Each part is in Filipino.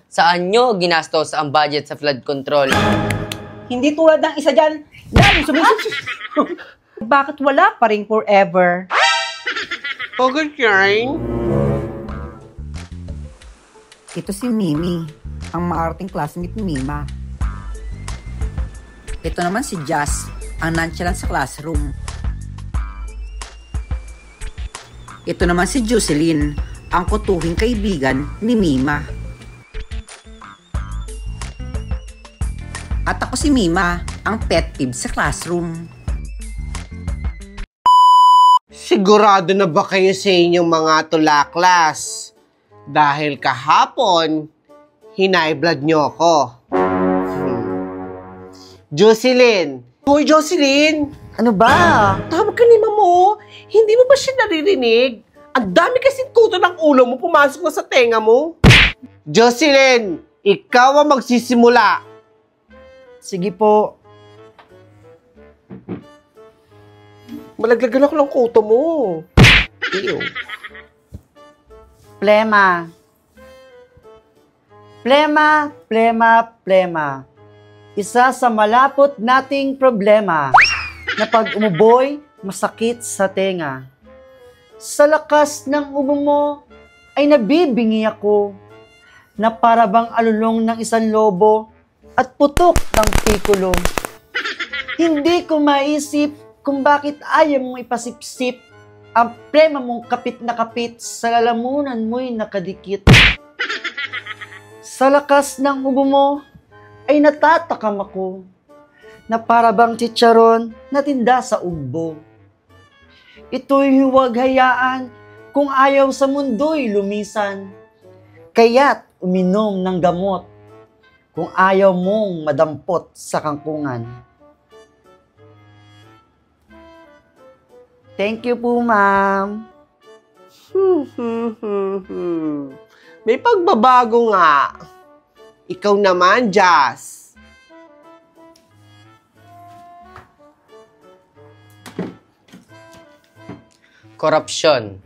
Saan nyo ginastos ang budget sa flood control? Hindi tulad ng isa dyan, lalo sumisip. Bakit wala pa rin forever? Okay, Shine. Ito si Mimi, ang maarting classmate ni Mima. Ito naman si Jazz, ang nonchalant sa classroom. Ito naman si Jocelyn, ang kutuhing kaibigan ni Mima. At ako si Mima, ang pet peeve sa classroom. Sigurado na ba kayo sa inyong mga tulaklas? Dahil kahapon, hinay-blood nyo ako. Jocelyn! Hoy, Jocelyn! Ano ba? Tawag ka ni Mamo. Hindi mo ba siya naririnig? Ang dami kasing kuto ng ulo mo pumasok na sa tenga mo. Jocelyn, ikaw ang magsisimula. Sige po. Malaglagan ako ng kuto mo. Ew. Plema. Plema, plema, plema. Isa sa malapot nating problema na pag umuboy, masakit sa tenga. Sa lakas ng ubo mo ay nabibingi ako na para bang alulong ng isang lobo at putok ng pikulo. Hindi ko maisip kung bakit ayaw mong ipasipsip ang plema mong kapit na kapit sa lalamunan mo'y nakadikit. Sa lakas ng ubo mo ay natatakam ako na para bang chicharon na tinda sa ugbo. Ito'y huwag hayaan kung ayaw sa mundo'y lumisan. Kaya't uminom ng gamot kung ayaw mong madampot sa kangkungan. Thank you po, ma'am. May pagbabago nga. Ikaw naman, Jazz. Korupsyon.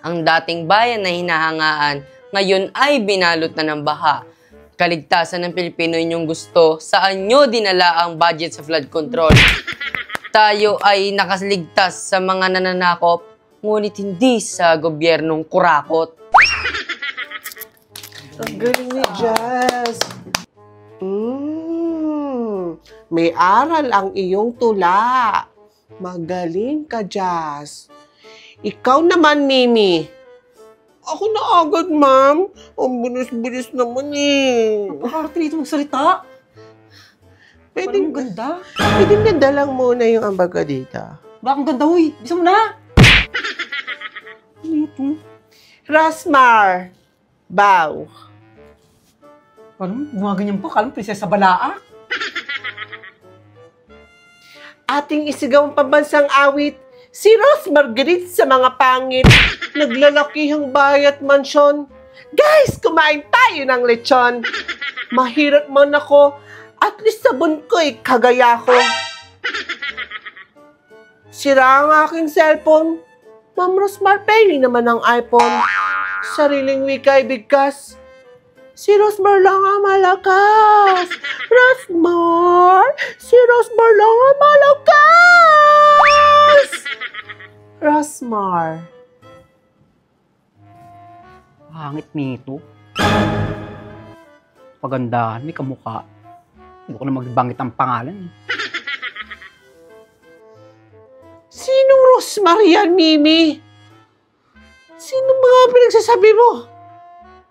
Ang dating bayan na hinahangaan, ngayon ay binalot na ng baha. Kaligtasan ng Pilipino inyong gusto, saan nyo dinala ang budget sa flood control? Tayo ay nakaligtas sa mga nananakop, ngunit hindi sa gobyernong kurakot. Ang galing ni Jazz. May aral ang iyong tula. Magaling ka, Jazz. Ikaw naman, Mimi. Ako na agad, ma'am. Ang bilis-bilis naman eh. Napakarte dito magsalita. Pwede Parang ganda. Pwede na dalang muna yung ambaga dito. Bakang ganda, huy. Bisa mo na. Ano ito? Rasmar. Bow. Parang gumaganyan pa. Kalang prinsesa Balaa. Ating isigaw ang pambansang awit, si Rose Marguerite sa mga pangit. Naglalakihang bahay at mansyon. Guys, kumain tayo ng lechon. Mahirap man ako, at least sabon ko'y kagaya ko. Sira ang aking cellphone. Ma'am Rosmar, pengi naman ang iPhone. Sariling wika ay bigkas. Si Rosmar lang ang malakas. Rosmar! Si Rosmar lang ang malakas! Rosmar. Hangit nito. Pagandahan, may kamukha. Hindi ko na magbangit ang pangalan. Sinong Rosmar yan, Mimi? Sino mga pinagsasabi mo?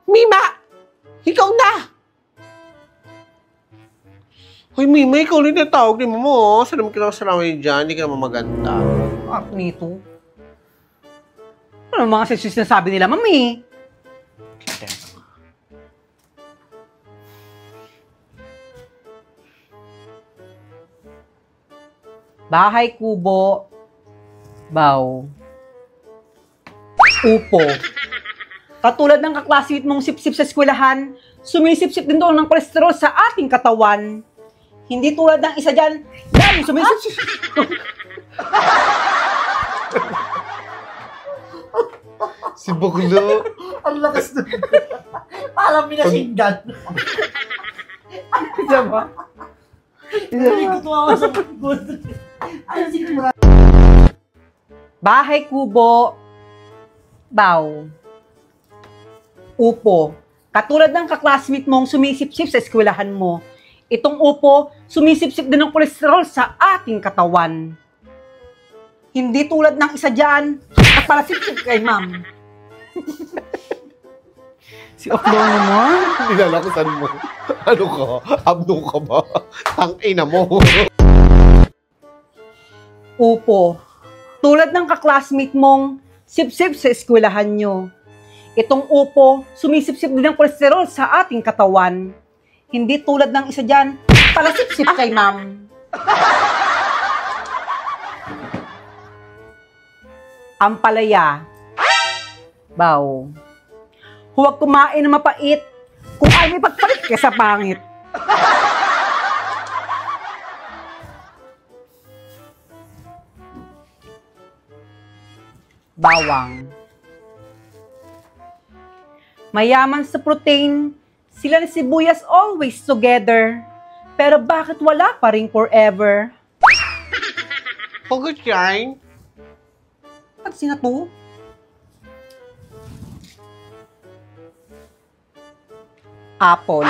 Mima! Ikaw na! Hoy, Mima, ikaw ulit na tawag ni mo. Saan naman kinakasalamay dyan? Hindi ka naman maganda. Hangit nito. Ano mga sinasabi nila, mami? Bahay kubo, baw, upo. Katulad ng kaklasit mong sip-sip sa eskwelahan, sumisip-sip din doon ng kolesterol sa ating katawan. Hindi tulad ng isa dyan, lalo sumisip-sip. Si Buglo. Ang lakas na. Parang minasinggan. Isa ba? Hindi ko tumawa sa good. Ano siguro? Bahay kubo. Baw. Upo. Katulad ng kaklasmate mong sumisip-sip sa eskwelahan mo, itong upo, sumisip-sip din ng kolesterol sa ating katawan. Hindi tulad ng isa dyan, at para sip-sip kay ma'am. Si Oklo naman. Nilalakasan mo. Ano ka? Abno ka ba? Tangina mo. Upo. Tulad ng kaklasmate mong sip-sip sa eskwelahan nyo. Itong upo, sumisip-sip din ng kolesterol sa ating katawan. Hindi tulad ng isa dyan, para sip-sip kay ma'am. Ampalaya. Baw. Huwag kumain ng mapait kung ay may pagpalit ka sa pangit. Bawang. Mayaman sa protein, sila ni sibuyas always together. Pero bakit wala pa rin forever? Pagod yan. Pag sinato? Apple.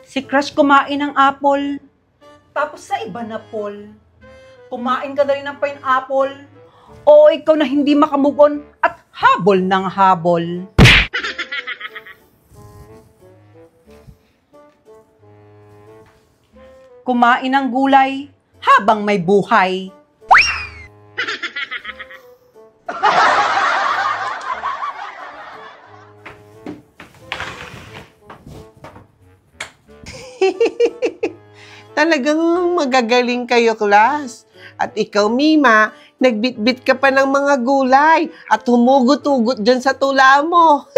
Si Crush kumain ng apple, tapos sa iba na Paul. Kumain ka na rin ng pineapple, o ikaw na hindi makamove on at habol ng habol. Kumain ng gulay habang may buhay. Talagang magagaling kayo, class. At ikaw, Mima, nagbitbit ka pa ng mga gulay at humugot-hugot dyan sa tula mo.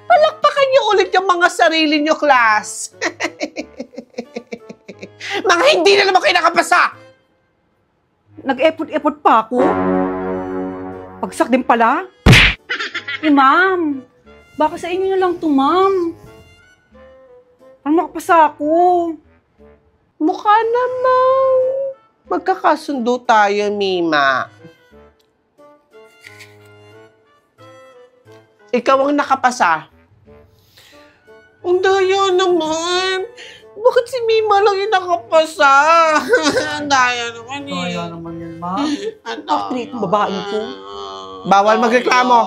Palakpakan niyo ulit yung mga sarili niyo, class. Mga hindi na naman kayo nakapasa! Nag-effort-effort pa ako. Pagsak din pala. Ma'am, baka sa inyo na lang to, ma'am. Parang makapasa ako. Mukha namang magkakasundo tayo, Mima. Ikaw ang nakapasa. Ang daya naman. Bakit si Mima lang yung nakapasa? Ang daya naman eh. Kaya naman yan, ma'am. Ang treat ng babae ko. Bawal magreklamo.